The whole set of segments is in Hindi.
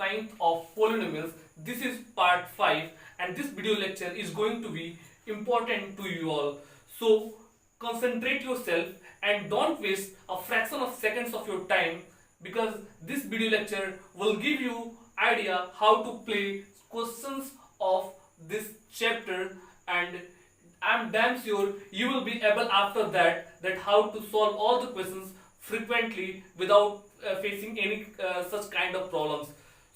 ninth of polynomials. This is part 5 and this video lecture is going to be important to you all. So concentrate yourself and don't waste a fraction of seconds of your time, because this video lecture will give you idea how to play questions of this chapter, and I'm damn sure you will be able after that how to solve all the questions frequently without facing any such kind of problems.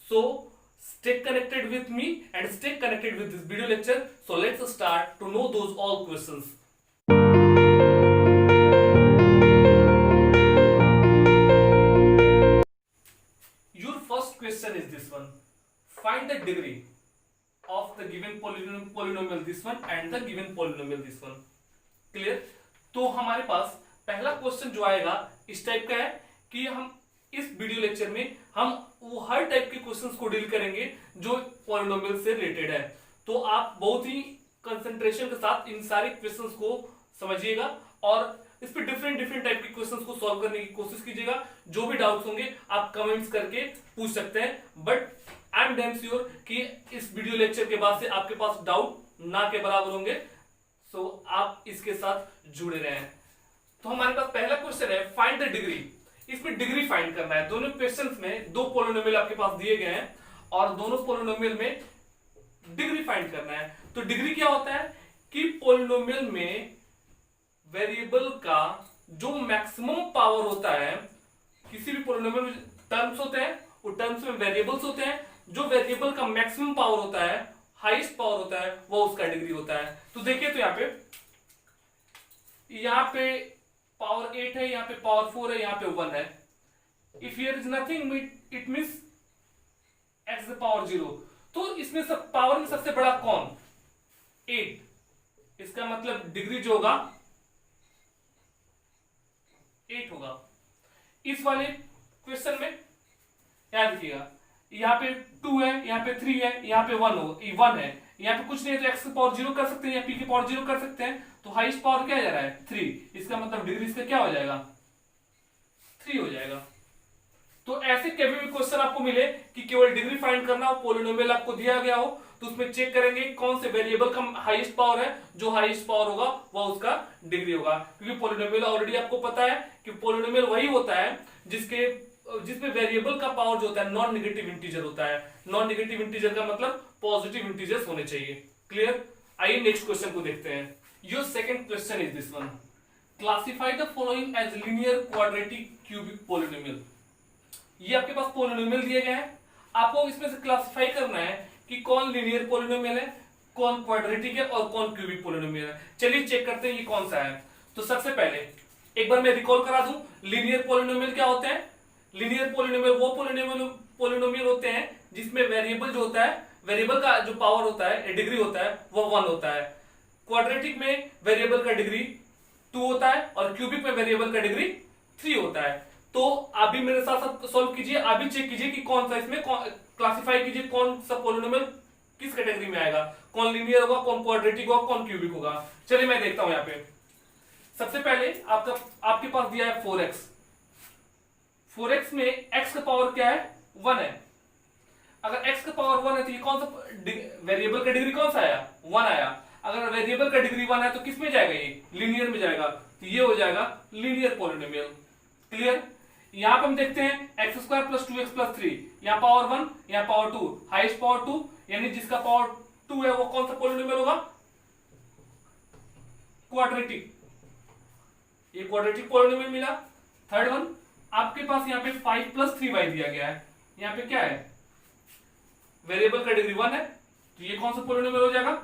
So stay connected with me and stay connected with this video lecture. So let's start to know those all questions. Your first question is this one. Find the degree of the given polynomial this one and the given polynomial this one. Clear? तो हमारे पास पहला क्वेश्चन जो आएगा इस टाइप का है कि हम इस वीडियो लेक्चर में हम वो हर टाइप के क्वेश्चंस को डील करेंगे जो पॉलिनोमियल से रिलेटेड है। तो आप बहुत ही कंसंट्रेशन के साथ इन सारे क्वेश्चंस को समझिएगा और इस पे डिफरेंट टाइप के क्वेश्चंस को सॉल्व करने की कोशिश कीजिएगा। जो भी डाउट्स होंगे आप कमेंट्स करके पूछ सकते हैं, but I am damn sure कि इस वीडियो लेक्चर के बाद से आपके पास डाउट ना के बराबर होंगे। सो आप इसके साथ जुड़े रहें। तो हमारे पास पहला क्वेश्चन है फाइंड द डिग्री। इसमें डिग्री फाइंड करना है। दोनों क्वेश्चंस में दो पॉलिनोमियल आपके पास दिए गए हैं और दोनों पॉलिनोमियल में डिग्री फाइंड करना है। तो डिग्री क्या होता है कि पॉलिनोमियल में वेरिएबल का जो मैक्सिमम पावर होता है, किसी भी पॉलिनोमियल में टर्म्स होते हैं, वो टर्म्स में वेरिएबल्स होते हैं, जो वेरिएबल का मैक्सिमम पावर होता है, हाईएस्ट पावर होता है, वो उसका डिग्री होता है। तो देखिए, तो यहाँ पे पावर 8 है, यहाँ पे पावर 4 है, यहाँ पे 1 है। If here is nothing it means x the power 0। तो इसमें सब पावर में सबसे बड़ा कौन? 8। इसका मतलब डिग्री जो होगा 8 होगा। इस वाले क्वेश्चन में याद रखिएगा, यहाँ पे 2 है, यहाँ पे 3 है, यहाँ पे 1 है, यहाँ पे कुछ नहीं है तो x की पावर 0 कर सकते हैं या p की पावर 0 कर सकते हैं। तो हाईएस्ट पावर क्या जा रहा है? 3। इसका मतलब डिग्री इसका क्या हो जाएगा? 3 हो जाएगा। तो ऐसे कभी भी क्वेश्चन आपको मिले कि केवल डिग्री फाइंड करना हो, पॉलिनोमियल आपको दिया गया हो, तो उसमें चेक करेंगे कौन से वेरिएबल का हाईएस्ट पावर है। जो हाईएस्ट पावर होगा वह उसका डिग्री होगा, क्योंकि पॉलिनोमियल ऑलरेडी आपको पता है कि पॉलिनोमियल वही होता है जिसमें वेरिएबल का पावर जो होता है नॉन नेगेटिव इंटीजर होता है। नॉन नेगेटिव इंटीजर का मतलब पॉजिटिव इंटीजर्स होने चाहिए। क्लियर? आइए नेक्स्ट क्वेश्चन को देखते हैं। Your second question is this one. Classify the following as linear quadratic cubic polynomial. ये आपके पास पॉलिनोमियल दिए गए हैं, आपको इसमें से क्लासिफाई करना है कि कौन लीनियर पॉलिनोमियल है, कौन क्वाड्रेटिक है और कौन क्यूबिक पॉलिनोमियल है। चलिए चेक करते हैं ये कौन सा है। तो सबसे पहले एक बार मैं रिकॉल करा दूं, लीनियर पॉलिनोमियल क्या होते हैं? लीनियर पॉलिनोमियल वो पॉलिनोमियल होते हैं जिसमें वेरिएबल जो होता है, वेरिएबल का जो पावर होता है, डिग्री होता है, वो 1 होता है। क्वाड्रेटिक में वेरिएबल का डिग्री 2 होता है और क्यूबिक में वेरिएबल का डिग्री 3 होता है। तो आप भी मेरे साथ साथ सॉल्व कीजिए, आप भी चेक कीजिए कि कौन सा इसमें क्लासिफाई कीजिए कौन सा पॉलिनोमियल किस कैटेगरी में आएगा, कौन लीनियर होगा, कौन क्वाड्रेटिक होगा, कौन क्यूबिक होगा। चलिए मैं देखता हूं यहाँ पे। सबसे पहले आपके पास दिया है 4x। 4x में x का पावर क्या है? 1 है। अगर x का पावर 1 है तो ये कौन सा वेरिएबल का डिग्री कौन सा आया? 1 आया। अगर वेरिएबल का डिग्री 1 है तो किस में जाएगा? ये लीनियर में जाएगा। तो ये हो जाएगा लीनियर पॉलिनोमियल। क्लियर? यहां पर हम देखते हैं x² + 2x + 3, यहां पावर 1, यहां पावर 2, हाईएस्ट पावर 2, यानी जिसका पावर 2 है वो कौन सा पॉलिनोमियल होगा? क्वाड्रेटिक। ये क्वाड्रेटिक पॉलिनोमियल मिला। थर्ड वन आपके पास यहाँ पे 5 + 3y दिया गया है। यहाँ पे क्या है? वेरिएबल का डिग्री 1 है, तो ये कौन सा पॉलिनोमियल हो जाएगा?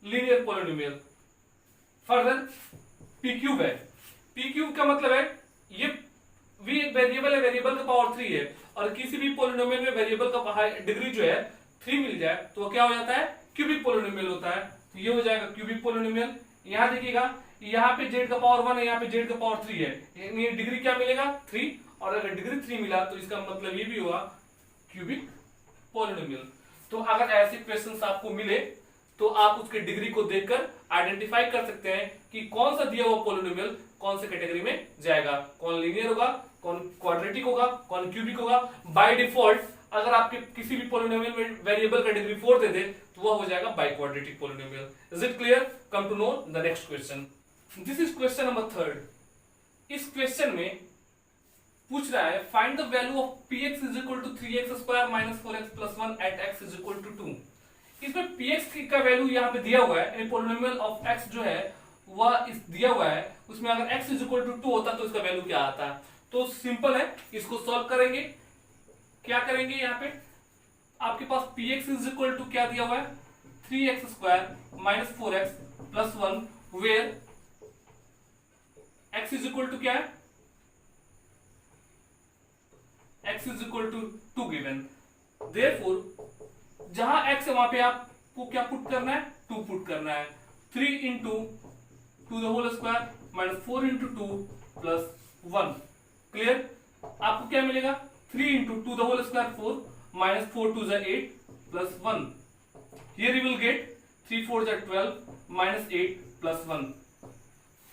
Linear polynomial. फर्दर p³ है। p³ का मतलब है ये वेरिएबल है, वेरिएबल का पावर 3 है, और किसी भी पॉलिनोमियल में वेरिएबल का डिग्री जो है 3 मिल जाए तो वो क्या हो जाता है? क्यूबिक पॉलिनोमियल होता है। तो ये हो जाएगा क्यूबिक पॉलिनोमियल। यहां देखिएगा, यहाँ पे z का पावर 1 है, यहाँ पे z का पावर 3 है, यानी डिग्री क्या मिलेगा? 3। और अगर डिग्री 3 मिला तो इसका मतलब ये भी हुआ क्यूबिक पॉलिनोमियल। तो अगर ऐसे क्वेश्चंस आपको मिले तो आप उसके डिग्री को देखकर आइडेंटिफाई कर सकते हैं कि कौन सा दिया हुआ पॉलिनोमियल कौन से कैटेगरी में जाएगा, कौन लीनियर होगा, कौन क्वाड्रेटिक होगा, कौन क्यूबिक होगा। बाय डिफॉल्ट अगर आपके किसी भी पोलिनोमियल में वेरिएबल का डिग्री 4 दे दे तो वह हो जाएगा bi quadratic polynomial. Is it clear? Come to know the next question. This is question number 3। इस क्वेश्चन में पूछ रहा है find the value of px is equal to 3x square minus 4x plus 1 at x is equal to 2। इसमें px का वैल्यू यहाँ पे दिया हुआ है, पोलिनोमियल ऑफ x जो है वह इस दिया हुआ है, उसमें अगर x इज इक्वल टू 2 होता तो इसका वैल्यू क्या आता? तो सिंपल है, इसको सॉल्व करेंगे। क्या करेंगे? यहाँ पे आपके पास px इज इक्वल टू क्या दिया हुआ है, 3x square minus 4x plus 1 where x is equal to क्या है, x is equal to 2 given. Therefore जहां x है वहां पे आपको क्या पुट करना है, 2 पुट करना है। 3 into 2 the whole square minus 4 into 2 plus 1। Clear? आपको क्या मिलेगा, 3 into 2 the whole square 4 minus 4 2 ज 8 plus 1। Here you will get 3 4 ज 12 minus 8 plus 1।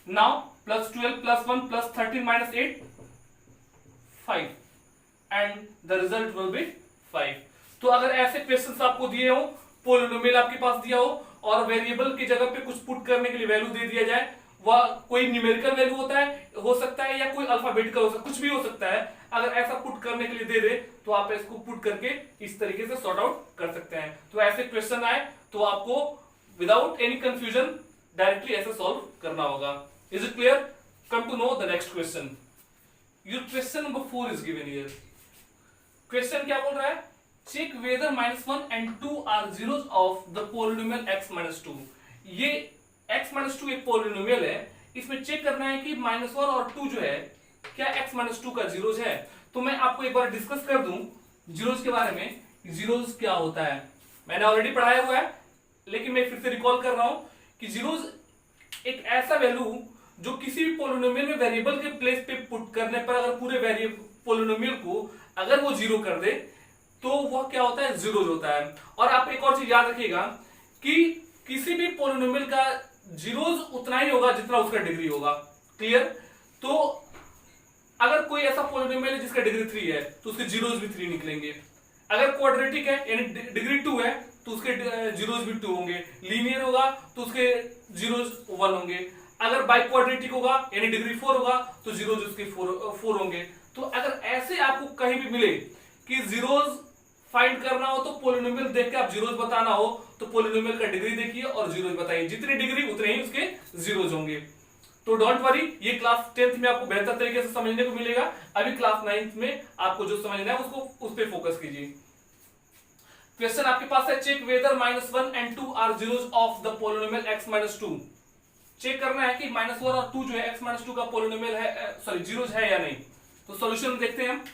Now plus 12 plus 1 plus 13 minus 8 5 and the result will be 5। तो अगर ऐसे क्वेश्चंस आपको दिए हो, पोलिनोमियल आपके पास दिया हो और वेरिएबल की जगह पे कुछ पुट करने के लिए वैल्यू दे दिया जाए, वह कोई न्यूमेरिकल वैल्यू होता है, हो सकता है, या कोई अल्फाबेटिकल हो सकता है, कुछ भी हो सकता है। अगर ऐसा पुट करने के लिए दे दे तो आप इसको पुट करके इस तरीके से सॉर्ट आउट कर सकते हैं। तो ऐसे क्वेश्चन आए तो आपको विदाउट एनी कंफ्यूजन डायरेक्टली ऐसे सॉल्व करना होगा। Is it clear? Come to know the next question. Your question number 4 is given here. Question क्या बोल रहा है, check whether -1 and 2 are zeros of the polynomial x -2। ये x -2 एक पोलिनोमियल है, इसमें चेक करना है कि -1 और 2 जो है क्या x -2 का जीरोस है। तो मैं आपको एक बार डिस्कस कर दूं जीरोस के बारे में, जीरोस क्या होता है। मैंने ऑलरेडी पढ़ाया हुआ है लेकिन मैं फिर से रिकॉल कर रहा हूं कि जीरोस एक ऐसा वैल्यू जो किसी भी पोलिनोमियल में वेरिएबल के प्लेस पे पुट करने पर अगर पूरे वेरिएबल पोलिनोमियल को अगर वो जीरो कर दे तो वह क्या होता है, जीरोस होता है। और आप एक और चीज याद रखिएगा कि किसी भी पोलिनोमियल का जीरोस उतना ही होगा जितना उसका डिग्री होगा। क्लियर? तो अगर कोई ऐसा पोलिनोमियल है जिसका डिग्री 3 है तो उसके जीरोस भी 3 निकलेंगे। अगर क्वाड्रेटिक है यानी डिग्री 2 है तो उसके जीरोस भी 2 होंगे। लीनियर होगा तो उसके जीरोस 1 होंगे। अगर बाई क्वाड्रेटिक होगा यानी डिग्री 4 होगा तो जीरोस उसके 4 होंगे। तो अगर ऐसे आपको कहीं भी मिले कि जीरोस फाइंड करना हो तो पोलिनोमियल देख के आप जीरोस बताना हो तो पोलिनोमियल का डिग्री देखिए और जीरोस बताइए, जितनी डिग्री उतने ही उसके जीरोस होंगे। तो डोंट वरी, ये क्लास 10th में आपको बेहतर तरीके से समझने को मिलेगा। अभी क्लास 9th में आपको जो समझना है उसको उस पर फोकस कीजिए। क्वेश्चन आपके पास है, check whether -1 and 2 are zeros of the polynomial x -2। Check करना है कि -1 और 2 जो है x -2 का पोलिनोमियल है, सॉरी जीरोस है या नहीं। तो सॉल्यूशन देखते हैं हम।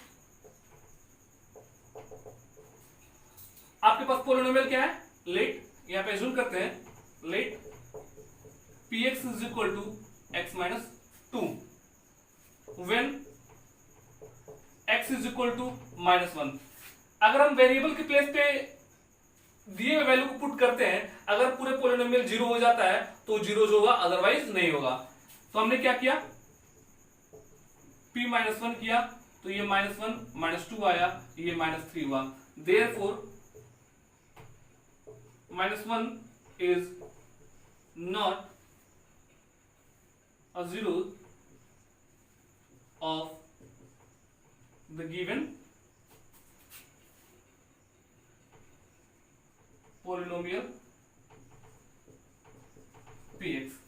आपके पास पोलिनोमियल क्या है, लेट, यहां पे जूम करते हैं, let px is equal to x -2 when x is equal to -1। अगर हम वेरिएबल के प्लेस पे दिए हुए वैल्यू को पुट करते हैं, अगर पूरे पोलिनोमियल जीरो हो जाता है तो जीरो होगा, अदरवाइज नहीं होगा। तो हमने क्या किया, p -1 किया तो ये -1 -2 आया, ये -3 हुआ। Therefore -1 is not a zero of the given polynomial px।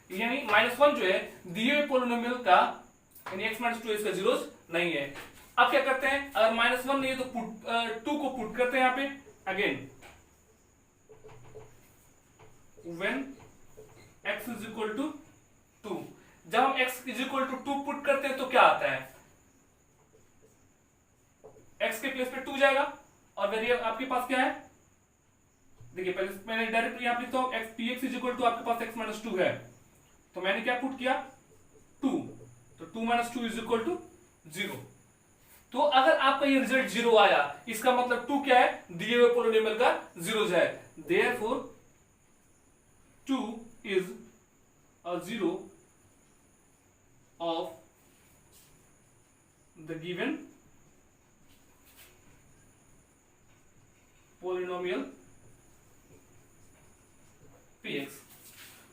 यानी -1 जो है दिए हुए पोलिनोमियल का यानी x -2 इसका जीरोस नहीं है। अब क्या करते हैं, अगर -1 नहीं है तो 2 को पुट करते हैं यहां पे again, when x is equal to 2। जब हम x is equal to 2 put करते हैं तो क्या आता है, x के प्लेस पे 2 जाएगा और वेरिएबल आपके पास क्या है, देखिए पहले मैंने डायरेक्ट यहां लिखता हूं px is equal to आपके पास x -2 है तो मैंने क्या पुट किया 2, तो 2 - 2 is equal to 0। तो अगर आपका ये रिजल्ट 0 आया इसका मतलब 2 क्या है, दिए हुए पोलिनोमियल का जीरोस है। Therefore 2 is a zero of the given px।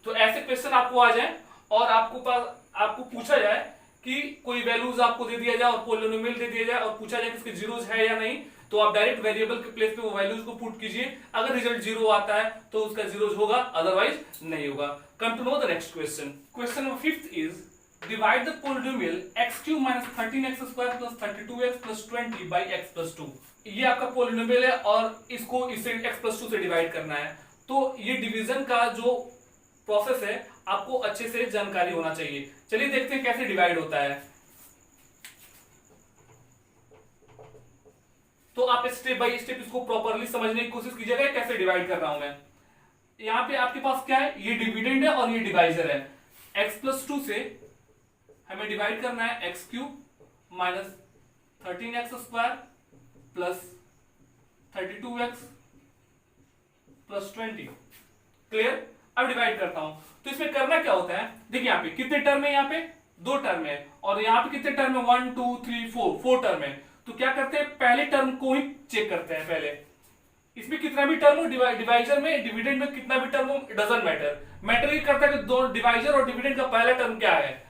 तो ऐसे क्वेश्चन आपको आ जाए और आपको पूछा जाए कि कोई वैल्यूज आपको दे दिया जाए और पोलिनोमियल दे दिया जाए और पूछा जाए कि इसके जीरोज है या नहीं, तो आप डायरेक्ट वेरिएबल के प्लेस पे वो वैल्यूज को पुट कीजिए। अगर रिजल्ट जीरो आता है तो उसका जीरोज होगा, अदरवाइज नहीं होगा। Come to know the next question. Question number 5 is divide the polynomial x³ - 13x² + 32x + 20 by x + 2। ये आपका पोलिनोमियल है और इसको इसे x + 2 से डिवाइड करना है। तो ये डिवीजन का जो प्रोसेस है आपको अच्छे से जानकारी होना चाहिए। चलिए देखते हैं कैसे डिवाइड होता है। तो आप स्टेप बाय स्टेप इसको प्रॉपरली समझने की कोशिश कीजिएगा कैसे डिवाइड कर रहा हूं मैं। यहां पे आपके पास क्या है, ये डिविडेंड है और ये डिवाइजर है। x + 2 से हमें डिवाइड करना है x³ - 13x² + 32x + 20। क्लियर? अब डिवाइड करता हूं तो इसमें करना क्या होता है, देखिए यहाँ पे कितने टर्म है, यहाँ पे 2 टर्म है और यहाँ पे कितने टर्म है, 1 2 3 4 टर्म है। तो क्या करते हैं, पहले टर्म को ही चेक करते हैं। पहले इसमें कितना भी टर्म हो, डिवाइजर में डिविडेंड में कितना भी टर्म हो, डजंट मैटर ये करता है कि दो डिवाइजर और डिविडेंड का पहला टर्म क्या है।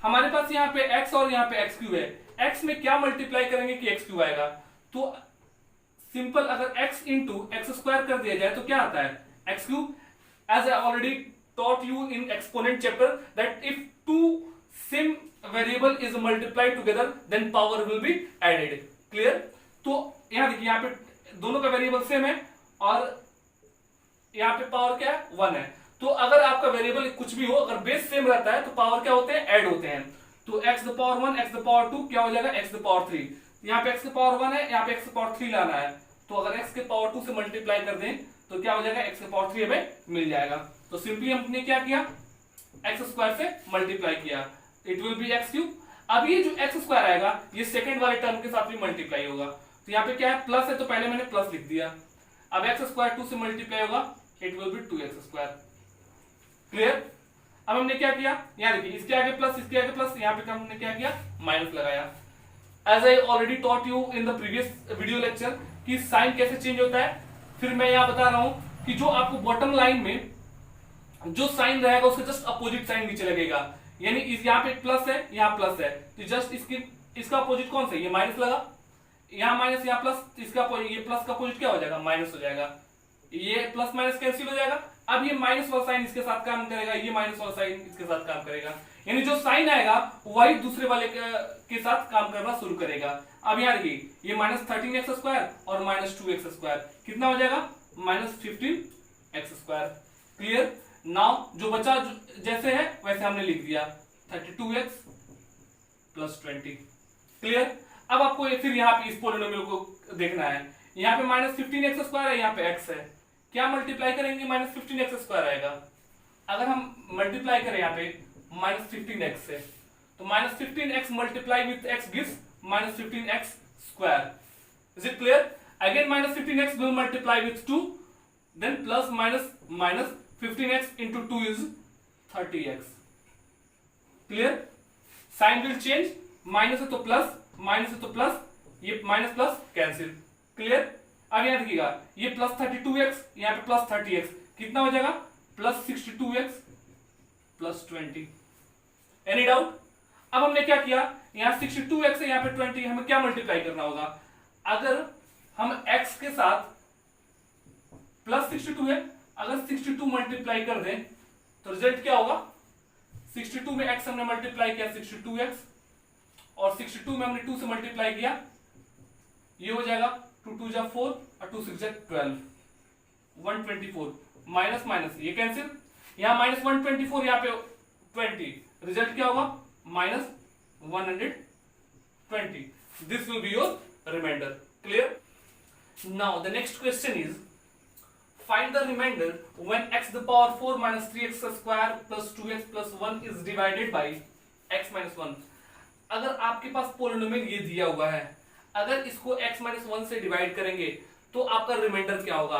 हमारे पास यहाँ पे x और यहाँ पे x³ है। x में क्या मल्टीप्लाई करेंगे कि x³ आएगा। तो सिंपल, अगर x इंटू x² कर दिया जाए तो क्या आता है, x³। As I already taught you in exponent chapter that if two same variable is multiplied together then power will be added. Clear? तो यहां देखिए, यहाँ पे दोनों का वेरिएबल सेम है और यहाँ पे पावर क्या है, 1 है। तो अगर आपका वेरिएबल कुछ भी हो, अगर बेस सेम रहता है तो पावर क्या होते हैं, ऐड होते हैं। तो x⁻1 x⁻2 क्या हो जाएगा, x⁻3। यहाँ पे x⁻1 है, यहाँ पे x⁻3 लाना है। तो अगर x⁻2 से मल्टीप्लाई कर दें तो क्या हो जाएगा, x⁻3 हमें मिल जाएगा। तो सिंपली हमने क्या किया, x² से मल्टीप्लाई किया, इट विल बी x³। अब ये जो x² आएगा ये सेकंड वाले टर्म के साथ भी मल्टीप्लाई होगा। तो यहाँ पे क्या है, प्लस है तो पहले मैंने प्लस लिख दिया। अब x² 2 से मल्टीप्लाई होगा, it will be 2x²। Clear? अब हमने क्या किया, यहाँ देखिए इसके आगे प्लस, इसके आगे प्लस, यहाँ पे हमने क्या किया, माइनस लगाया। As I already taught you in the previous video lecture कि साइन कैसे चेंज होता है, फिर मैं यहां बता रहा हूं कि जो आपको बॉटम लाइन में जो साइन रहेगा उसका जस्ट अपोजिट साइन नीचे लगेगा। यानी यहाँ पे प्लस है, यहाँ प्लस है, तो जस्ट इसका अपोजिट कौन सा है, ये माइनस लगा, यहाँ माइनस, यहाँ प्लस, इसका ये प्लस का अपोजिट क्या हो जाएगा, माइनस हो जाएगा। ये प्लस माइनस कैंसिल हो जाएगा। अब ये माइनस वाला साइन इसके साथ काम करेगा, ये माइनस वाला साइन इसके साथ काम करेगा। यानी जो साइन आएगा वही दूसरे वाले के साथ काम करना शुरू करेगा। अब यहाँ देखिए, ये -13x² और -2x², कितना हो जाएगा, -15x²। क्लियर? नाउ जो बचा जैसे है वैसे हमने लिख दिया, 32x + 20। क्लियर? अब आपको फिर यहाँ पे इस पोलिनोमियल को देखना है। यहाँ पे -15x² है, यहाँ पे x है, क्या मल्टीप्लाई करेंगे, -15x² आएगा। अगर हम मल्टीप्लाई करें यहाँ पे -15x से, तो -15x multiply with x gives -15x²। Is it clear? Again -15x will multiply with 2, then plus minus 15x into 2 is 30x. Clear? Sign will change, minus है तो प्लस, माइनस है तो प्लस, ये माइनस प्लस कैंसिल। क्लियर? अब यहां देखिएगा, ये प्लस 32x, यहाँ पे प्लस 30x, कितना हो जाएगा, प्लस 62x + 20। Any doubt? अब हमने क्या किया, यहाँ 62x है, यहाँ पे 20, हमें क्या मल्टीप्लाई करना होगा। अगर हम x के साथ प्लस 62 है, अगर 62 मल्टीप्लाई कर दें तो रिजल्ट क्या होगा, 62 में x हमने मल्टीप्लाई किया 62x और 62 में हमने 2 से मल्टीप्लाई किया, ये हो जाएगा 2 2 जा 4 और 2 6 जा 12, 124 माइनस माइनस ये कैंसिल, यहां -124 यहाँ पे 20, रिजल्ट क्या होगा -120। This will be your remainder. Clear? Now the next question is find the remainder when x⁴ - 3x² + 2x + 1 is divided by x - 1। अगर आपके पास पोलिनोमियल ये दिया हुआ है, अगर इसको x - 1 से डिवाइड करेंगे तो आपका रिमाइंडर क्या होगा।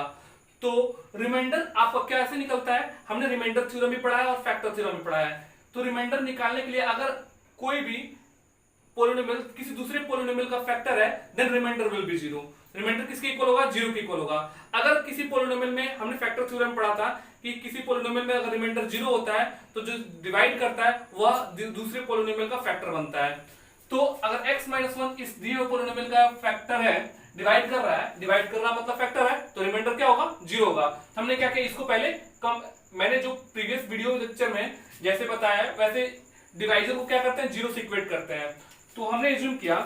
तो रिमाइंडर आपका कैसे निकलता है, हमने रिमाइंडर थ्योरम भी पढ़ा है और फैक्टर थ्योरम भी पढ़ा है। तो रिमाइंडर निकालने के लिए अगर कोई भी पोलिनोमियल किसी दूसरे पोलिनोमियल का फैक्टर है then remainder will be 0। Remainder किसके इक्वल होगा, 0 के इक्वल होगा। अगर किसी पोलिनोमियल में, हमने फैक्टर थ्योरम पढ़ा था कि किसी पोलिनोमियल में अगर रिमाइंडर 0 होता है तो जो डिवाइड करता है वह दूसरे पोलिनोमियल का फैक्टर बनता है। तो अगर x माइनस 1 इस दिए हुए पोलिनोमियल का फैक्टर है, डिवाइड कर रहा मतलब फैक्टर है, तो रिमाइंडर क्या होगा, 0 होगा। हमने क्या किया, इसको पहले मैंने जो प्रीवियस वीडियो लेक्चर में जैसे बताया है वैसे डिवाइजर को क्या करते हैं, 0 से इक्वेट करते हैं। तो हमने एज्यूम किया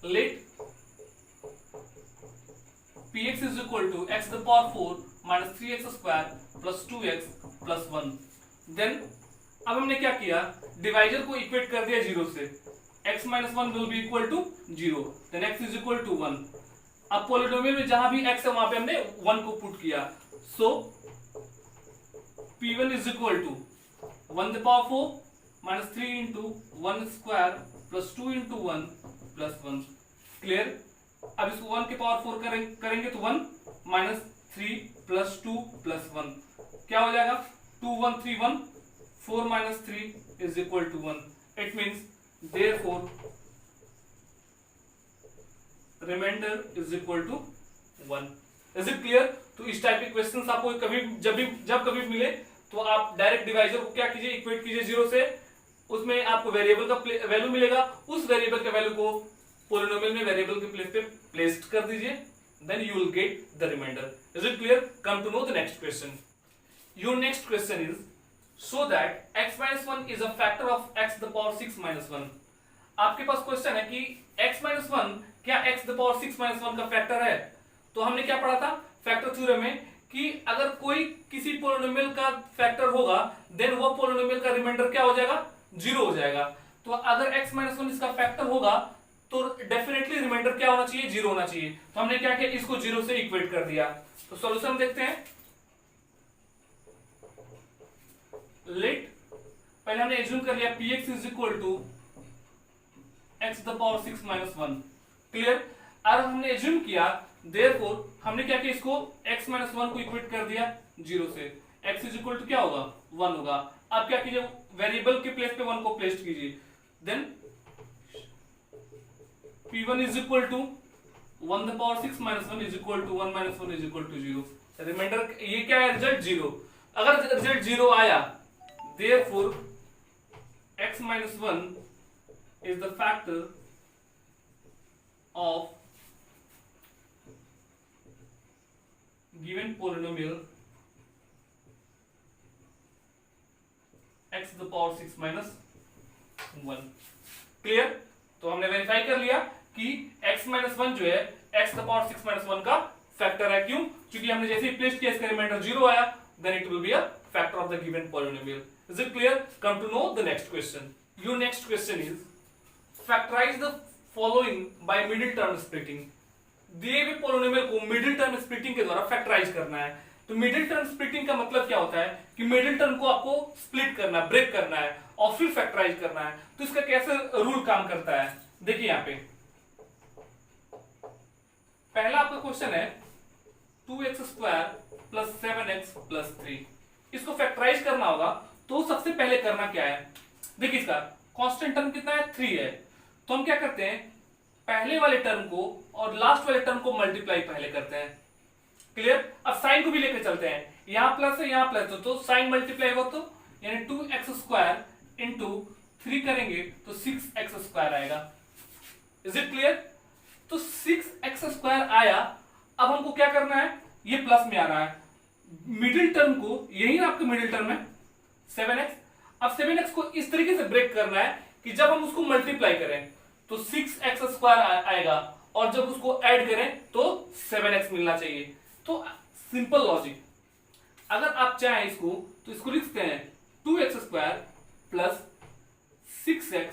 late px is equal to x to the power 4 minus 3x square plus 2x plus 1। Then अब हमने क्या किया, डिवाइजर को इक्वेट कर दिया 0 से, x minus 1 will be equal to 0, then x is equal to 1। अब पॉलिनोमियल में जहां भी x है वहां पे हमने 1 को पुट किया, सो p1 is equal to 1 to the power 4 minus 3 into 1 square plus 2 into 1 plus 1। Clear. अब इसको 1 के पावर 4 करेंगे तो 1 माइनस 3 प्लस 2 प्लस 1 क्या हो जाएगा, 2 1 3 1, 4 minus 3 is equal to 1। It means therefore remainder is equal to 1। Is it clear. तो इस टाइप के क्वेश्चंस आपको कभी जब कभी मिले तो आप डायरेक्ट डिवाइजर को क्या कीजिए, इक्वेट कीजिए 0 से, उसमें आपको वेरिएबल का वैल्यू मिलेगा, उस वेरिएबल के वैल्यू को पोलिनोमियल में वेरिएबल के प्लेस पे प्लेस्ड कर दीजिए, then you will get the remainder. Is it clear. Come to know the next question. Your next question is so that x minus 1 is a factor of x to the power 6 minus 1। आपके पास क्वेश्चन है कि x minus 1 क्या x to the power 6 minus 1 का फैक्टर है। तो हमने क्या पढ़ा था फैक्टर थ्योरम में कि अगर कोई किसी पोलिनोमियल का फैक्टर होगा देन वो पोलिनोमियल का रिमाइंडर क्या हो जाएगा, 0 हो जाएगा। तो अगर x minus 1 इसका फैक्टर होगा तो डेफिनेटली रिमाइंडर क्या होना चाहिए, 0 होना चाहिए। तो हमने क्या किया, इसको 0 से इक्वेट कर दिया। तो सॉल्यूशन देखते हैं। लेट पहले हमने एज्यूम कर लिया px is equal to x the power 6 minus 1। Clear. अब हमने एज्यूम किया देयरफॉर हमने क्या किया, इसको x माइनस 1 को इक्वेट कर दिया 0 से, x इज इक्वल टू क्या होगा, 1 होगा। अब क्या कीजिए, वेरिएबल के प्लेस पे 1 को प्लेस कीजिए, then p1 is equal to 1 the power 6 minus 1 is equal to 1 minus 1 is equal to 0। Reminder ये क्या है, रिजल्ट 0। अगर रिजल्ट 0 आया therefore x minus 1 is the factor of given polynomial x to the power 6 minus 1। Clear. तो हमने वेरीफाई कर लिया कि x minus 1 जो है x to the power 6 minus 1 का फैक्टर है। क्यों, क्योंकि हमने जैसे ही प्लेस किया इसका रिमाइंडर 0 आया, then it will be a factor of the given polynomial। Is it clear? Come to know the next question. Your next question is factorize the following by middle term splitting। दिए हुए पोलिनोमियल को मिडिल टर्म स्प्लिटिंग के द्वारा फैक्टराइज करना है। तो मिडिल टर्म स्प्लिटिंग का मतलब क्या होता है कि मिडिल टर्म को आपको स्प्लिट करना, ब्रेक करना है और फिर फैक्टराइज करना है। तो इसका कैसे रूल काम करता है, देखिए यहां पे पहला आपका क्वेश्चन है 2x square plus 7x plus 3। इसको फैक्टराइज करना होगा तो सबसे पहले करना क्या है, देखिए इसका कांस्टेंट टर्म कितना है, 3 है। तो हम क्या करते हैं, पहले वाले टर्म को और लास्ट वाले टर्म को मल्टीप्लाई पहले करते हैं। क्लियर। अब साइन को भी लेकर चलते हैं, यहां प्लस है यहां प्लस, तो साइन मल्टीप्लाई हो तो यानी 2x स्क्वायर इंटू 3 करेंगे तो 6x स्क्वायर आएगा। Is it clear. तो 6x स्क्वायर आया। अब हमको क्या करना है, ये प्लस में आ रहा है, मिडिल टर्म को, यही ना आपका मिडिल टर्म है 7x। अब 7x को इस तरीके से ब्रेक करना है कि जब हम उसको मल्टीप्लाई करें तो 6x स्क्वायर आएगा और जब उसको ऐड करें तो 7x मिलना चाहिए। तो सिंपल लॉजिक, अगर आप चाहें इसको तो इसको लिखते हैं 2x square plus 6x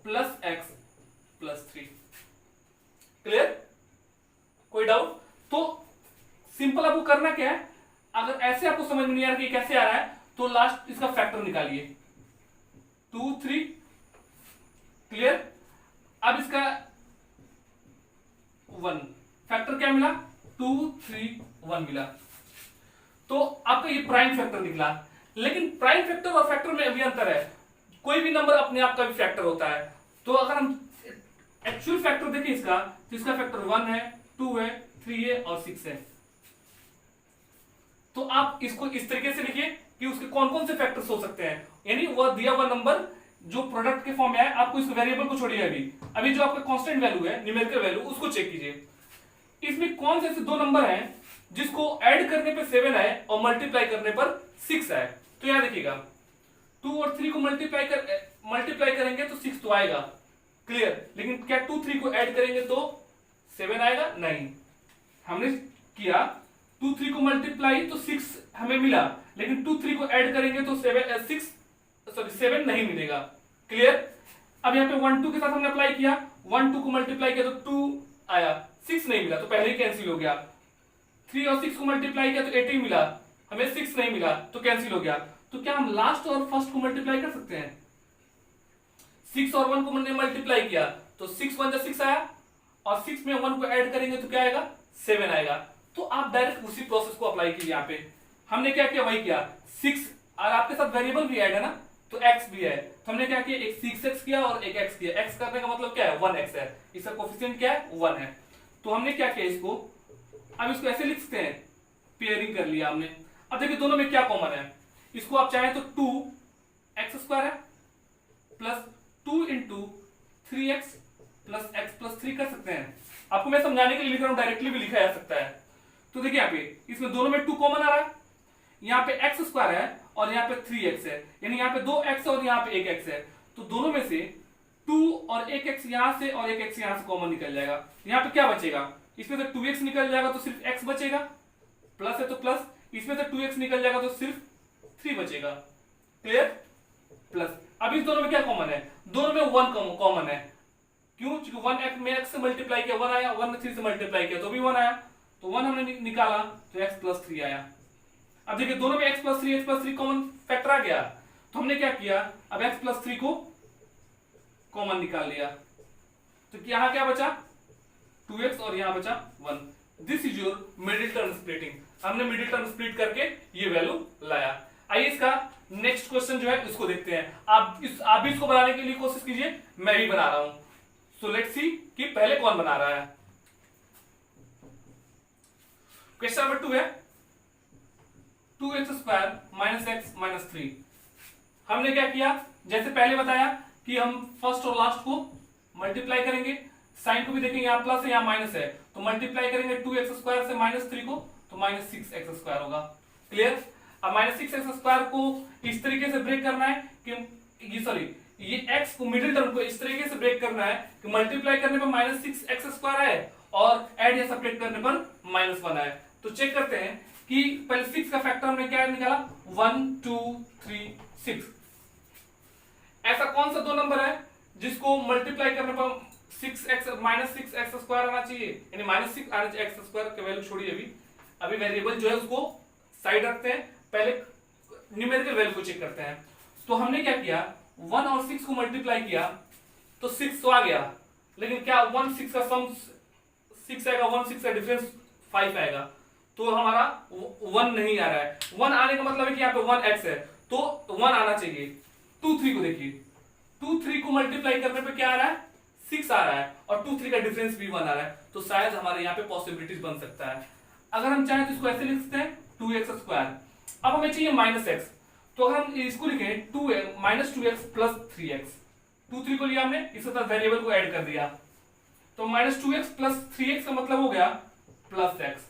plus x plus 3। Clear, कोई डाउट। तो सिंपल आपको करना क्या है, अगर ऐसे आपको समझ में नहीं आ रहा कि कैसे आ रहा है तो लास्ट इसका फैक्टर निकालिए 2 3। क्लियर। अब इसका 1 फैक्टर क्या मिला, 2 3 1 मिला। तो आपका ये प्राइम फैक्टर निकला। लेकिन प्राइम फैक्टर और फैक्टर में भी अंतर है, कोई भी नंबर अपने आप का भी फैक्टर होता है। तो अगर हम एक्चुअल फैक्टर देखिए इसका, तो इसका फैक्टर 1 है, 2 है, 3 है और 6 है। तो आप इसको इस तरीके से लिखिए कि उसके कौन कौन से फैक्टर्स हो सकते हैं, यानी वह दिया हुआ नंबर जो प्रोडक्ट के फॉर्म में है, आपको इस वेरिएबल को छोड़िए, अभी जो आपका कांस्टेंट वैल्यू है, न्यूमेरिकल वैल्यू, उसको चेक कीजिए। इसमें कौन से ऐसे दो नंबर हैं जिसको ऐड करने पे 7 आए और मल्टीप्लाई करने पर 6 आए। तो यहां देखिएगा 2 और 3 को मल्टीप्लाई करेंगे तो 6 तो आएगा, क्लियर। लेकिन क्या 2 3 को ऐड करेंगे तो 7 आएगा? नहीं। हमने किया 2 3 को मल्टीप्लाई तो 6 हमें मिला, लेकिन 2 3 को ऐड करेंगे तो 7 नहीं मिलेगा, क्लियर। अब यहाँ पे 1 2 के साथ हमने अप्लाई किया, 1 2 को मल्टीप्लाई किया तो 2 आया, 6 नहीं मिला तो पहले ही कैंसिल हो गया। 3 और 6 को मल्टीप्लाई किया तो 18 मिला, हमें 6 नहीं मिला तो कैंसिल हो गया। तो क्या हम लास्ट और फर्स्ट को मल्टीप्लाई कर सकते हैं? 6 और 1 को हमने मल्टीप्लाई किया तो 6 1 जा 6 आया, और 6 में 1 को ऐड करेंगे तो क्या आएगा? 7 आएगा। तो आप डायरेक्ट उसी प्रोसेस को अप्लाई कीजिए। यहाँ पे हमने क्या किया, वही किया। 6 और आपके साथ वेरिएबल भी ऐड है ना, तो x भी है, तो हमने क्या किया, एक 6x किया और एक x किया। x करने का मतलब क्या है? 1x है, इसका कोफिशिएंट क्या है? 1 है। तो हमने क्या किया, इसको अब इसको ऐसे लिख सकते हैं, पेयरिंग कर लिया हमने। अब देखिए दोनों में क्या कॉमन है, इसको आप चाहें तो 2x² है plus 2 into 3x plus x plus 3 कर सकते हैं। आपको मैं समझाने के लिए लिख रहा हूं, डायरेक्टली भी लिखा जा सकता है। तो देखिए यहाँ पे इसमें दोनों में 2 कॉमन आ रहा है, यहाँ पे x² है और यहाँ पे 3x है, यानी यहाँ पे 2x और यहाँ पे 1x है। तो दोनों में से 2 और 1x यहाँ से और 1x यहाँ से कॉमन निकल जाएगा। यहाँ पे क्या बचेगा, इसमें से 2x निकल जाएगा तो सिर्फ x बचेगा, प्लस है तो प्लस, इसमें से 2x निकल जाएगा तो सिर्फ 3 बचेगा, क्लियर। प्लस अब इस दोनों में क्या कॉमन है, दोनों में 1 कॉमन है। क्यों? क्योंकि 1 में x से मल्टीप्लाई किया 1 आया, 1 में 3 से मल्टीप्लाई किया तो भी 1 आया, तो 1 हमने निकाला तो x प्लस 3 आया। अब देखिए दोनों में x प्लस 3 कॉमन फैक्टर आ गया, तो हमने क्या किया, अब x प्लस 3 को कॉमन निकाल लिया, तो यहां क्या बचा, 2x और यहां बचा 1। This is your middle term splitting. हमने मिडिल टर्म स्प्लिट करके ये वैल्यू लाया। आइए इसका नेक्स्ट क्वेश्चन जो है उसको देखते हैं। आप भी इसको बनाने के लिए कोशिश कीजिए, मैं भी बना रहा हूं। सो लेट्स सी कि पहले कौन बना रहा है। क्वेश्चन नंबर 2 है 2x² माइनस x माइनस 3। हमने क्या किया, जैसे पहले बताया कि हम फर्स्ट और लास्ट को मल्टीप्लाई करेंगे, साइन को भी देखेंगे, यहाँ प्लस है यहाँ माइनस है, तो मल्टीप्लाई करेंगे 2x² से माइनस 3 को तो माइनस 6x² होगा, क्लियर। अब माइनस 6x² को इस तरीके से ब्रेक करना है कि ये x को मिडिल टर्म को इस तरीके से ब्रेक करना है कि मल्टीप्लाई करने पर माइनस 6x² आए और ऐड या सब्ट्रैक्ट करने पर माइनस 1 आए। तो चेक करते हैं कि पहले 6 का फैक्टर हमने क्या निकाला, 1 2 3 6। ऐसा कौन सा दो नंबर है जिसको मल्टीप्लाई करने पर माइनस 6x² आना चाहिए, यानी माइनस 6 आना चाहिए। x² की वैल्यू छोड़िए, अभी वेरिएबल जो है उसको साइड रखते हैं, पहले न्यूमेरिकल वैल्यू को चेक करते हैं। तो हमने क्या किया, 1 और 6 को मल्टीप्लाई किया तो 6 तो आ गया, लेकिन क्या 1 6 का सम 6 आएगा, 1 6 का डिफरेंस 5 आएगा, तो हमारा 1 नहीं आ रहा है। 1 आने का मतलब है कि यहाँ पे 1x है, तो 1 आना चाहिए। 2 3 को देखिए, 2 3 को मल्टीप्लाई करने पे क्या आ रहा है, 6 आ रहा है, और 2 3 का डिफरेंस भी 1 आ रहा है, तो शायद हमारे यहाँ पे पॉसिबिलिटीज बन सकता है। अगर हम चाहें तो इसको ऐसे लिख सकते हैं 2x²। अब हमें चाहिए माइनस x, तो अगर हम इसको लिखें माइनस 2x प्लस 3x, 2 3 को लिया हमने, इसके साथ वेरिएबल को ऐड कर दिया, तो माइनस 2x प्लस 3x का मतलब हो गया प्लस x।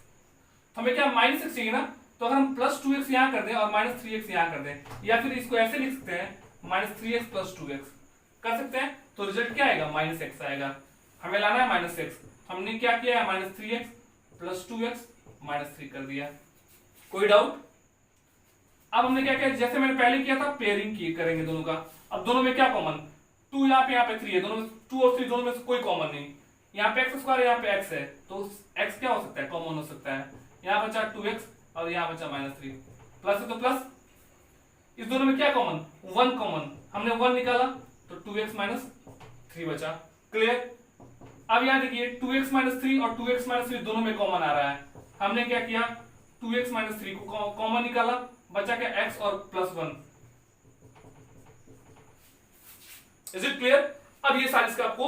हमें क्या माइनस x चाहिए ना, तो अगर हम प्लस 2x यहां कर दें और माइनस 3x यहां कर दें, या फिर इसको ऐसे लिख सकते हैं माइनस 3x प्लस 2x कर सकते हैं, तो रिजल्ट क्या आएगा, माइनस x आएगा। हमें लाना है माइनस x, हमने क्या किया है, minus 3x plus 2x minus 3 कर दिया। कोई डाउट? अब हमने क्या किया, जैसे मैंने पहले किया था, पेयरिंग की करेंगे दोनों का। अब दोनों में क्या कॉमन, 2 यहाँ पे 3 है, दोनों में 2 और 3 दोनों में से कोई कॉमन नहीं। यहाँ पे x² यहाँ पे x है, तो x क्या हो सकता है, कॉमन हो सकता है। यहाँ बचा 2x और यहाँ बचा माइनस 3, प्लस है तो प्लस। इस दोनों में क्या कॉमन, 1 कॉमन, हमने 1 निकाला तो 2x माइनस 3 बचा, क्लियर। अब यहाँ देखिए 2x माइनस 3 और 2x माइनस 3 दोनों में कॉमन आ रहा है, हमने क्या किया, 2x माइनस 3 को कॉमन निकाला, बचा क्या x और प्लस 1। Is it clear? अब ये साइज का आपको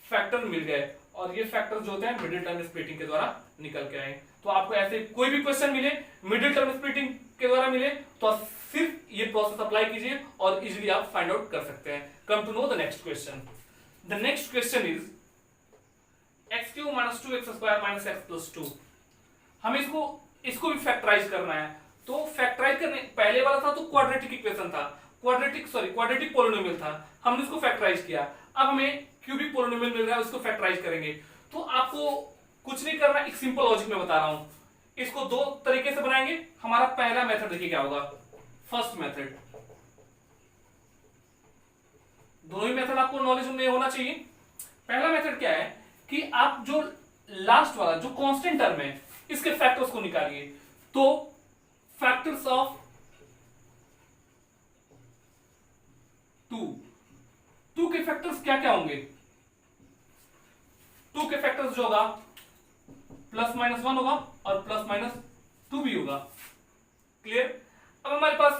फैक्टर मिल गए और ये फैक्टर जो होते हैं मिडिल टर्म स्प्लिटिंग के द्वारा निकल के आए। तो आपको ऐसे कोई भी क्वेश्चन मिले मिडिल टर्म स्प्लिटिंग के द्वारा मिले तो सिर्फ ये प्रोसेस अप्लाई कीजिए और इजीली आप फाइंड आउट कर सकते हैं। Come to know the next question. The next question is x³ - 2x² - x + 2। हमें इसको भी फैक्टराइज करना है। तो फैक्टराइज करने पहले वाला था तो क्वाड्रेटिक इक्वेशन था, क्वाड्रेटिक पोलिनोमियल था, हमने इसको फैक्टराइज किया। अब हमें क्यूबिक पोलिनोमियल मिल रहा है, उसको फैक्टराइज करेंगे। तो आपको कुछ नहीं करना, एक सिंपल लॉजिक में बता रहा हूं। इसको दो तरीके से बनाएंगे। हमारा पहला मेथड देखिए क्या होगा, फर्स्ट मेथड। दोनों ही मेथड आपको नॉलेज में होना चाहिए। पहला मेथड क्या है कि आप जो लास्ट वाला जो कांस्टेंट टर्म है इसके फैक्टर्स को निकालिए। तो फैक्टर्स ऑफ 2 के फैक्टर्स क्या क्या होंगे? 2 के फैक्टर्स जो होगा +-1 होगा और +-2 भी होगा। क्लियर? अब हमारे पास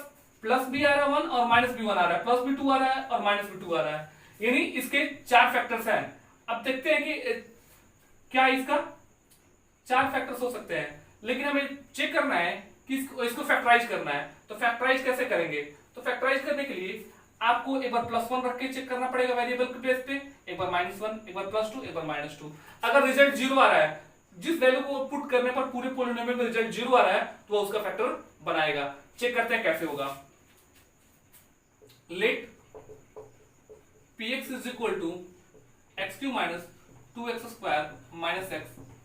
प्लस भी आ रहा है 1 और माइनस भी 1 आ रहा है, प्लस भी 2 आ रहा है और माइनस भी 2 आ रहा है, यानी इसके 4 फैक्टर्स हैं। अब देखते हैं कि क्या इसका 4 फैक्टर्स हो सकते हैं, लेकिन हमें चेक करना है कि इसको फैक्टराइज करना है। तो फैक्टराइज कैसे करेंगे? तो फैक्टराइज करने के लिए आपको एक बार +1 रख के चेक करना पड़ेगा वेरिएबल के प्लेस पे, एक बार -1, एक बार +2, एक बार -2। अगर रिजल्ट 0 आ रहा है, जिस वैल्यू को पुट करने पर पूरे पोलिनोमियल में रिजल्ट 0 आ रहा है तो वो उसका फैक्टर बनाएगा। चेक करते हैं कैसे होगा। Let px = x³ - 2x² - x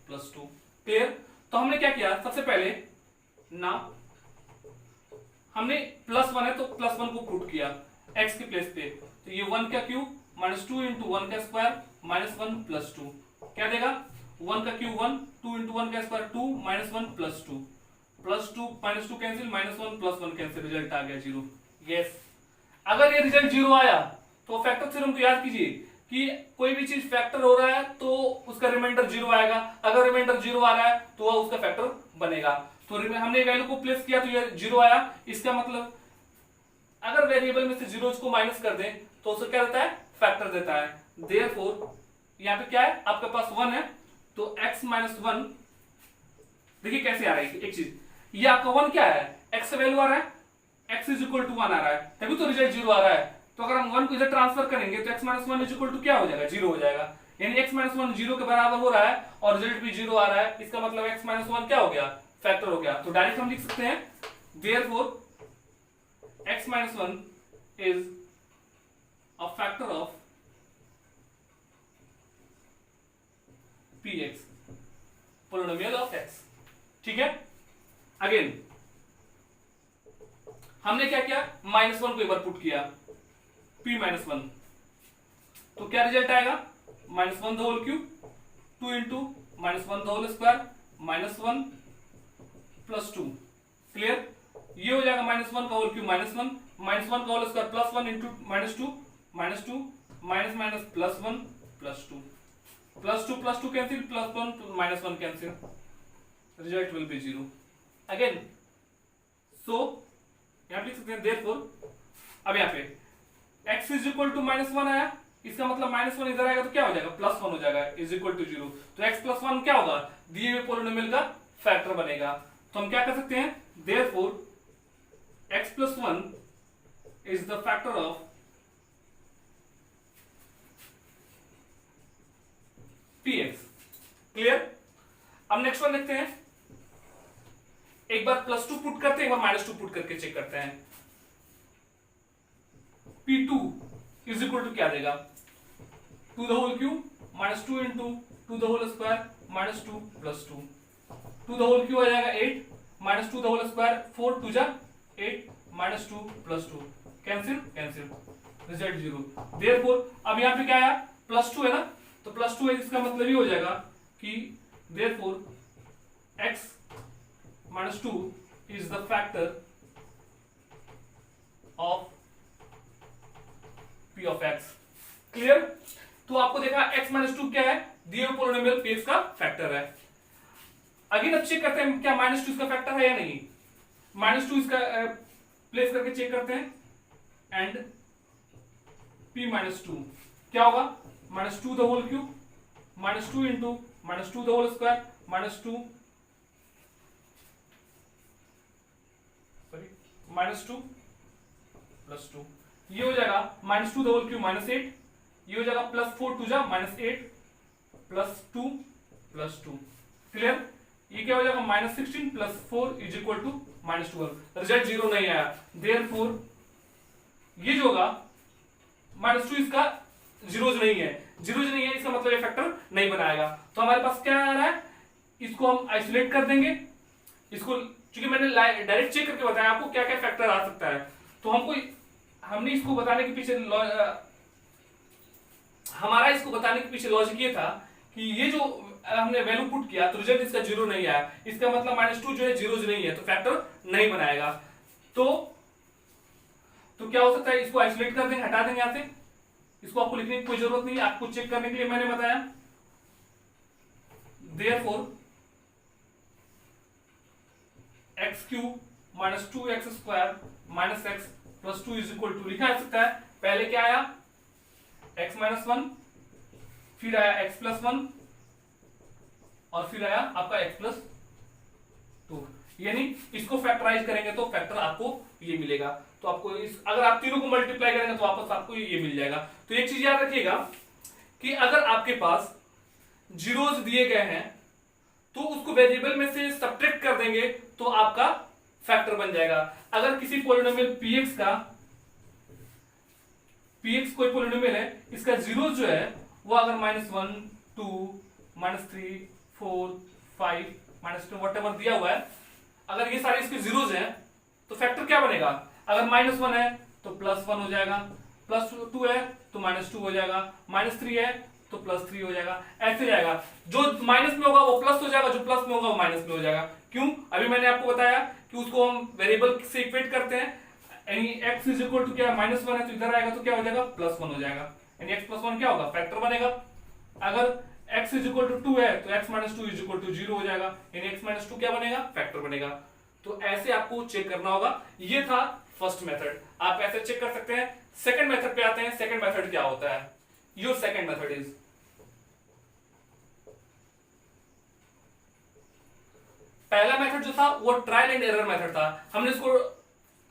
+ 2। Clear? तो हमने क्या किया, सबसे पहले ना हमने +1 है तो +1 को पुट किया x के प्लेस पे। तो ये 1 का क्यूब -2 × 1 का स्क्वायर -1 + 2 क्या देगा? 1 का क्यूब 1, 2 × 1 का स्क्वायर 2, -1 + 2, +2 -2 कैंसिल, -1 + 1 कैंसिल, रिजल्ट आ गया 0। यस, अगर ये रिजल्ट 0 आया तो फैक्टर थ्योरम को याद कीजिए कि कोई भी चीज फैक्टर हो रहा है तो उसका रिमाइंडर 0 आएगा। अगर रिमाइंडर 0 आ रहा है तो वह उसका फैक्टर बनेगा। तो हमने वैल्यू को प्लेस किया तो ये 0 आया। इसका मतलब अगर वेरिएबल में से जीरोज को माइनस कर दें तो उसे क्या देता है? फैक्टर देता है। देयरफॉर यहां पे क्या है, आपके पास 1 है तो x - 1, देखिए कैसे आ रहा है एक चीज, ये आपका 1 क्या है, x का वैल्यू आ रहा है, x = 1 आ रहा है, तभी तो रिजल्ट 0 आ रहा है। तो अगर हम 1 को इधर ट्रांसफर करेंगे तो x - 1 = क्या हो जाएगा? 0 हो जाएगा। यानी x - 1 0 के बराबर हो रहा है और रिजल्ट भी 0 आ रहा है। इसका मतलब x - 1 क्या हो गया? फैक्टर हो गया। तो डायरेक्ट हम लिख सकते हैं therefore x - 1 is a factor of px, polynomial of x। ठीक है? अगेन हमने क्या किया, -1 को एक बार पुट किया p - 1, तो क्या रिजल्ट आएगा? -1 the whole cube, 2 × -1 the whole square, -1 + 2। Clear? ये हो जाएगा -1 का होल क्यूब -1, -1 का whole square +1 × -2, -2 -, +1 +2, +2 +2 cancel, +1 -1 cancel, result will be 0। Again so यहां लिख सकते हैं देयरफॉर, अब यहां पे x = -1 आया, इसका मतलब -1 इधर आएगा तो क्या हो जाएगा? +1 हो जाएगा = 0। तो x + 1 क्या होगा? दिए हुए पोलिनोमियल का फैक्टर बनेगा। तो हम क्या कर सकते हैं, therefore x + 1 is the factor of px। Clear? अब नेक्स्ट वन देखते हैं। एक बार +2 पुट करते हैं, एक बार -2 पुट करके चेक करते हैं। p2 = क्या देगा? 2 the whole cube -2 × 2 the whole square -2 + 2, 2 the whole cube आ जाएगा 8, -2 the whole square 4 2 जा 8, -2 + 2 कैंसिल कैंसिल, रिजल्ट 0। देयरफॉर अब यहां पे क्या आया? +2 है ना, तो +2 है, इसका मतलब ये हो जाएगा कि therefore x - 2 is the factor of p of x। Clear? तो आपको देखा x - 2 क्या है? दिए हुए पोलिनोमियल px का फैक्टर है। अगेन अब चेक करते हैं क्या -2 इसका फैक्टर है या नहीं। -2 इसका प्लेस करके चेक करते हैं एंड p - 2 क्या होगा? Minus two the whole cube minus two into minus two the whole square minus two minus two plus two, ये हो जाएगा minus two the whole cube minus eight, ये हो जाएगा प्लस फोर टू जा minus eight plus two plus two. Clear? ये क्या हो जाएगा minus sixteen plus four is equal to minus twelve. Result zero नहीं आया, देयरफॉर ये जो होगा माइनस टू इसका जीरोज नहीं है, जीरोज नहीं है इसका मतलब ये फैक्टर नहीं बनाएगा। तो हमारे पास क्या आ रहा है, इसको हम आइसोलेट कर देंगे इसको, क्योंकि मैंने डायरेक्ट चेक करके बताया आपको क्या क्या फैक्टर आ सकता है। तो हमने इसको बताने के पीछे हमारा इसको बताने के पीछे लॉजिक ये था कि ये जो हमने वैल्यू पुट किया तो रिजल्ट इसका जीरो नहीं आया, इसका मतलब माइनस टू जो है जीरोज नहीं है, तो फैक्टर नहीं बनाएगा। तो क्या हो सकता है, इसको आइसोलेट कर देंगे, हटा देंगे यहां से, इसको आपको लिखने की कोई जरूरत नहीं है, आपको चेक करने के लिए मैंने बताया। Therefore x cube minus two x square minus x plus two is equal to लिखा जा सकता है। पहले क्या आया एक्स माइनस वन, फिर आया एक्स प्लस वन और फिर आया आपका एक्स प्लस टू, यानी इसको फैक्टराइज करेंगे तो फैक्टर आपको ये मिलेगा। तो आपको अगर आप तीनों को मल्टीप्लाई करेंगे तो वापस आपको ये मिल जाएगा। तो एक चीज याद रखिएगा कि अगर आपके पास जीरोज दिए गए हैं तो उसको वेरिएबल में से सब्ट्रैक्ट कर देंगे तो आपका फैक्टर बन जाएगा। अगर किसी पॉलिनोमियल px कोई पॉलिनोमियल है, इसका जीरो जो है वो अगर minus one two minus three four five minus two what ever दिया हुआ है, अगर ये सारे इसके जीरोज हैं तो फैक्टर क्या बनेगा, अगर माइनस वन है तो प्लस वन हो जाएगा, प्लस टू है तो माइनस टू हो जाएगा, माइनस थ्री है तो प्लस थ्री हो जाएगा, ऐसे जाएगा। जो माइनस में होगा वो प्लस हो जाएगा, जो प्लस में होगा वो माइनस में हो जाएगा। क्यों? अभी मैंने आपको बताया कि उसको हम वेरिएबल से इक्वेट करते हैं, यानी x इज इक्वल टू क्या माइनस वन है तो इधर आएगा तो क्या हो जाएगा प्लस वन हो जाएगा, यानी x प्लस वन क्या होगा फैक्टर बनेगा। अगर x is equal to two है तो x minus two is equal to zero हो जाएगा, यानी x माइनस टू क्या बनेगा फैक्टर बनेगा। तो ऐसे आपको चेक करना होगा। ये था फर्स्ट मेथड, आप ऐसे चेक कर सकते हैं। सेकंड मेथड पे आते हैं। सेकंड मेथड क्या होता है, योर सेकंड मेथड इज पहला मेथड जो था वो ट्रायल एंड एरर मेथड था। हमने इसको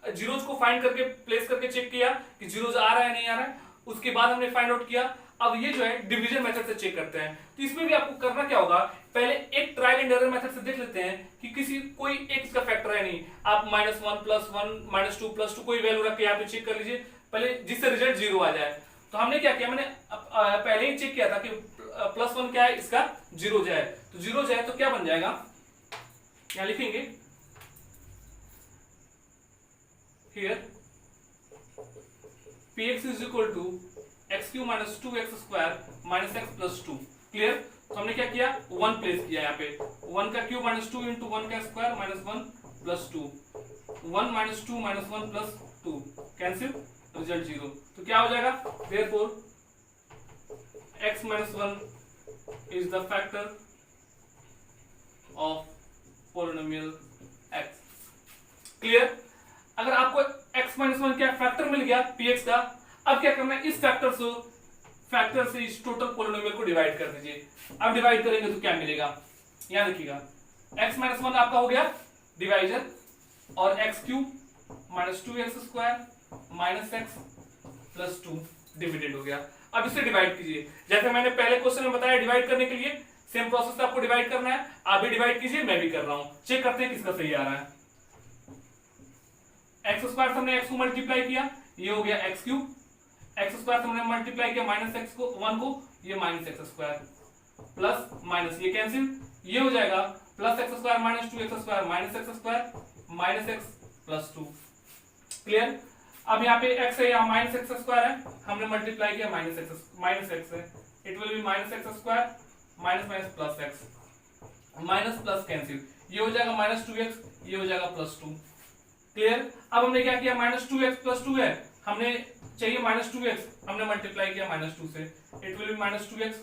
जीरोज को फाइंड करके प्लेस करके चेक किया कि जीरोज आ रहा है नहीं आ रहा है, उसके बाद हमने फाइंड आउट किया। अब ये जो है डिवीजन मेथड से चेक करते हैं। तो इसमें भी आपको करना क्या होगा, पहले एक ट्रायल एंड एरर मेथड से देख लेते हैं कि किसी कोई एक इसका फैक्टर है नहीं। आप minus one plus one minus two plus to कोई वैल्यू रख के यहाँ पे चेक कर लीजिए पहले, जिससे रिजल्ट जीरो आ जाए। तो हमने क्या किया, मैंने पहले ही चेक किया था कि प्लस वन क्या है, इसका जीरो जाए, तो जीरो जाए तो क्या बन जाएगा, यहां लिखेंगे here px is equal to x cube minus 2x square minus x plus 2। Clear? तो हमने क्या किया, वन प्लेस किया यहाँ पे, वन का cube minus two into one का square minus one plus two, one minus two minus one plus two, cancel, result zero. तो क्या हो जाएगा, therefore x minus one is the factor of polynomial x। Clear? अगर आपको x माइनस वन क्या फैक्टर मिल गया px का, अब क्या करना है, इस फैक्टर से इस टोटल पोलिनोमियल को डिवाइड कर दीजिए। अब डिवाइड करेंगे तो क्या मिलेगा, यहां देखिएगा x माइनस वन आपका हो गया डिवाइजर, और x cube minus two x square minus x plus to dividend हो गया। अब इसे डिवाइड कीजिए, जैसे मैंने पहले क्वेश्चन में बताया डिवाइड करने के लिए सेम प्रोसेस से आपको डिवाइड करना है। आप भी डिवाइड कीजिए, मैं भी कर रहा हूं, चेक करते हैं किसका सही आ रहा है। एक्स स्क्वायर से हमने एक्स को मल्टीप्लाई किया, ये हो गया एक्स क्यूब, एक्स स्क्वायर से हमने मल्टीप्लाई किया माइनस एक्स को वन को, ये minus x square plus minus ये कैंसिल, ये हो जाएगा plus x square minus two x square minus x square minus x plus two. Clear? अब यहाँ पे x है, यहाँ माइनस एक्स स्क्वायर है, हमने मल्टीप्लाई किया माइनस एक्स है, it will be minus x square minus minus plus x, minus plus cancel, ये हो जाएगा माइनस टू एक्स, ये हो जाएगा प्लस टू। क्लियर? अब हमने क्या किया, minus two x plus to है, हमने चाहिए माइनस टू एक्स, हमने मल्टीप्लाई किया माइनस टू से, it will be minus two x,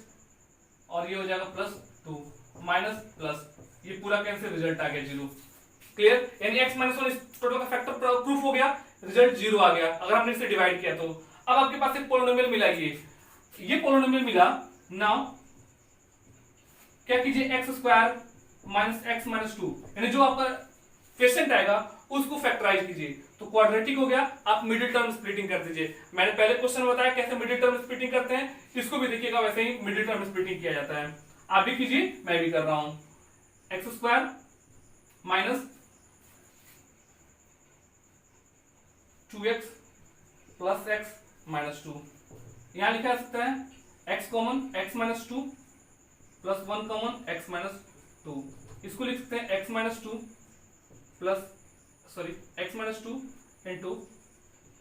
और ये हो जाएगा प्लस टू, माइनस प्लस, ये पूरा कैंसिल, रिजल्ट आ गया जीरो। क्लियर? यानी x माइनस वन इस टोटल का फैक्टर प्रूफ हो गया, रिजल्ट जीरो आ गया अगर हमने इसे डिवाइड किया तो। अब आपके पास एक पोलिनोमियल मिला, ये ये पोलिनोमियल मिला। नाउ क्या कीजिए, x square minus x minus to, यानी जो आपका क्वेश्चन आएगा उसको फैक्टराइज कीजिए, तो क्वाड्रेटिक हो गया। आप मिडिल टर्म स्प्लिटिंग कर दीजिए। मैंने पहले क्वेश्चन में बताया कैसे मिडिल टर्म स्प्लिटिंग करते हैं, इसको भी देखिएगा वैसे ही मिडिल टर्म स्प्लिटिंग किया जाता है। आप भी कीजिए, मैं भी कर रहा हूं। X square minus 2x plus x minus to, यहां लिखा जा सकता है x common x minus two plus 1 common x minus to, इसको लिख सकते हैं x minus two plus x minus two into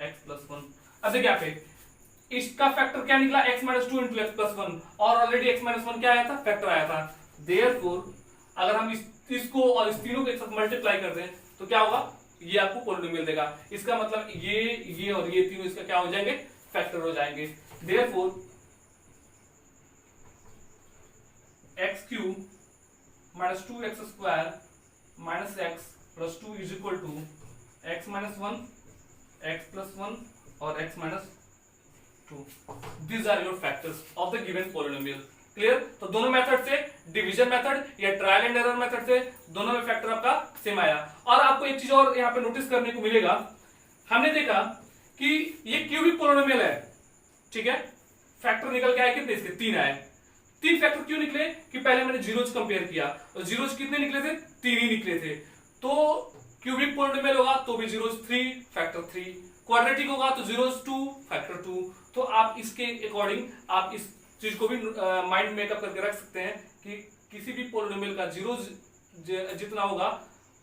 x plus one. अब देखिए यहाँ पे इसका फैक्टर क्या निकला, x minus two into x plus one, और ऑलरेडी x माइनस वन क्या आया था, फैक्टर आया था। देयरफॉर अगर हम इसको और इस तीनों को एक साथ मल्टीप्लाई कर दें तो क्या होगा, ये आपको पोलिनोमियल देगा। इसका मतलब ये और ये तीनों इसका क्या हो जाएंगे, फैक्टर हो जाएंगे। Therefore x cube minus 2x square minus x plus two is equal to x minus one, x plus one और x minus two. These are your factors of the given polynomial. Clear? तो दोनों मेथड से, डिवीजन मेथड या ट्रायल एंड एरर मेथड से, दोनों में फैक्टर आपका सेम आया। और आपको एक चीज और यहाँ पे नोटिस करने को मिलेगा, हमने देखा कि ये क्यूबिक पोलिनोमियल है, ठीक है। फैक्टर निकल के आए कितने, इसके 3 आए। 3 फैक्टर क्यों निकले कि पहले मैंने जीरोज कंपेयर किया, और जीरोज कितने निकले थे, 3 ही निकले थे। तो क्यूबिक पोलिनोमियल होगा तो भी जीरोज 3 फैक्टर 3, क्वाड्रेटिक होगा तो जीरोज 2 फैक्टर 2। तो आप इसके अकॉर्डिंग आप इस चीज को भी माइंड मेकअप करके रख सकते हैं कि किसी भी पोलिनोमियल का जीरोज जितना होगा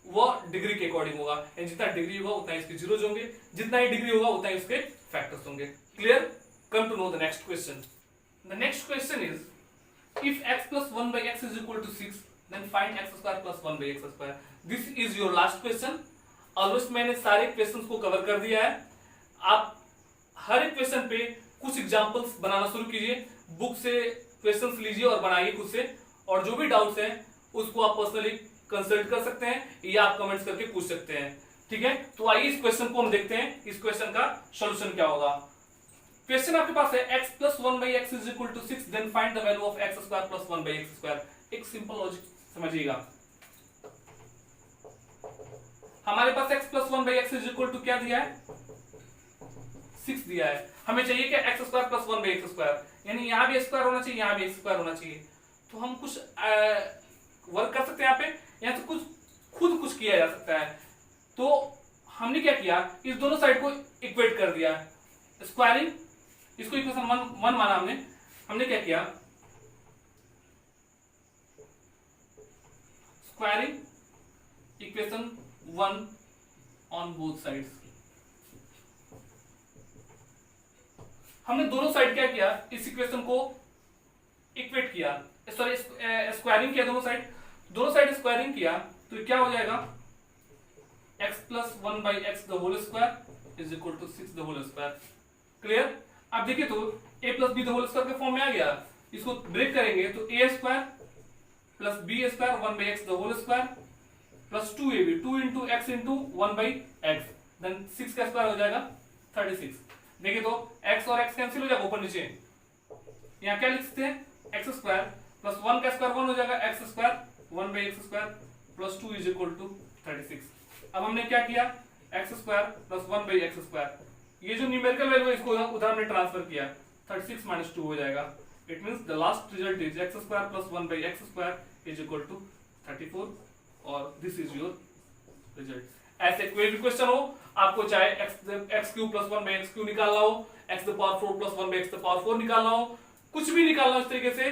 वो डिग्री के अकॉर्डिंग होगा, जितना डिग्री होगा उतना इसके जीरोज होंगे, जितना ही डिग्री होगा उतना इसके फैक्टर्स होंगे। Clear? Come to know the next question. The next question is if x plus 1 by x is equal to 6 then find x square plus 1 by x square। this is your last question। Almost मैंने सारे क्वेश्चंस को कवर कर दिया है। आप हर एक क्वेश्चन पे कुछ एग्जांपल्स बनाना शुरू कीजिए, बुक से क्वेश्चंस लीजिए और बनाइए खुद से, और जो भी डाउट्स हैं उसको आप पर्सनली कंसल्ट कर सकते हैं या आप कमेंट्स करके पूछ सकते हैं, ठीक है। तो आइए इस क्वेश्चन को हम देखते हैं, इस क्वेश्चन का सॉल्यूशन क्या होगा। क्वेश्चन आपके पास है x plus 1 by x is equal to 6 then find the value of x square plus 1 by x square. एक सिंपल लॉजिक समझिएगा, हमारे पास x plus 1 by x is equal to क्या दिया है, 6 दिया है। हमें चाहिए कि x square plus 1 by x square, यानी यहां भी स्क्वायर होना चाहिए, यहां भी स्क्वायर होना चाहिए। तो हम कुछ वर्क कर सकते हैं यहाँ पे, यहाँ से खुद कुछ किया जा सकता है। तो हमने क्या किया, इस दोनों साइड को इक्वेट कर दिया, स्क्वायरिंग, इसको इक्वेशन 1 माना हमने क्या किया, squaring equation 1 on both sides. हमने दोनों साइड क्या किया, इस इक्वेशन को इक्वेट किया, सॉरी स्क्वायरिंग किया, दोनों साइड स्क्वायरिंग किया, तो क्या हो जाएगा, x plus 1 by x the whole square is equal to 6 the whole square. Clear? अब देखिए तो a plus b the whole square के फॉर्म में आ गया, इसको ब्रेक करेंगे तो a square plus b square 1 by x the whole square plus 2ab 2 into x into 1 by x, then 6 का स्क्वायर हो जाएगा 36। देखिए तो x और x कैंसिल हो जाएगा ऊपर नीचे, यहाँ क्या लिख सकते हैं, एक्स स्क्वायर प्लस 1 का स्क्वायर 1 हो जाएगा, x square 1 by x square plus 2 is equal to 36। अब हमने क्या किया, x square plus 1 by x square, ये जो न्यूमेरिकल वैल्यू है इसको उधर हमने ट्रांसफर किया, 36 माइनस 2 हो जाएगा। It means the last result is x square plus 1 by x square is equal to 34, और दिस इज योर रिजल्ट। ऐसे कोई भी क्वेश्चन हो, आपको चाहे x cube plus 1 by x cube निकालना हो, x the power 4 plus 1 by x the power 4 निकालना हो, कुछ भी निकालना हो, इस तरीके से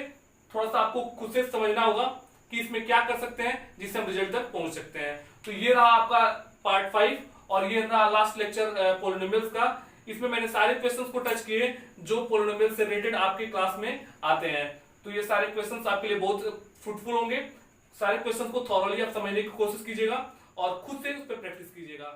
थोड़ा सा आपको खुद से समझना होगा कि इसमें क्या कर सकते हैं जिससे हम रिजल्ट तक पहुंच सकते हैं। तो ये रहा आपका पार्ट 5 और ये रहा लास्ट लेक्चर पोलिनोमियल्स का। इसमें मैंने सारे क्वेश्चंस को टच किए जो पोलिनोमियल से रिलेटेड आपके क्लास में आते हैं। तो ये सारे क्वेश्चंस आपके लिए बहुत फ्रूटफुल होंगे। सारे क्वेश्चंस को थॉरोली आप समझने की कोशिश कीजिएगा और खुद से उस पर प्रैक्टिस कीजिएगा।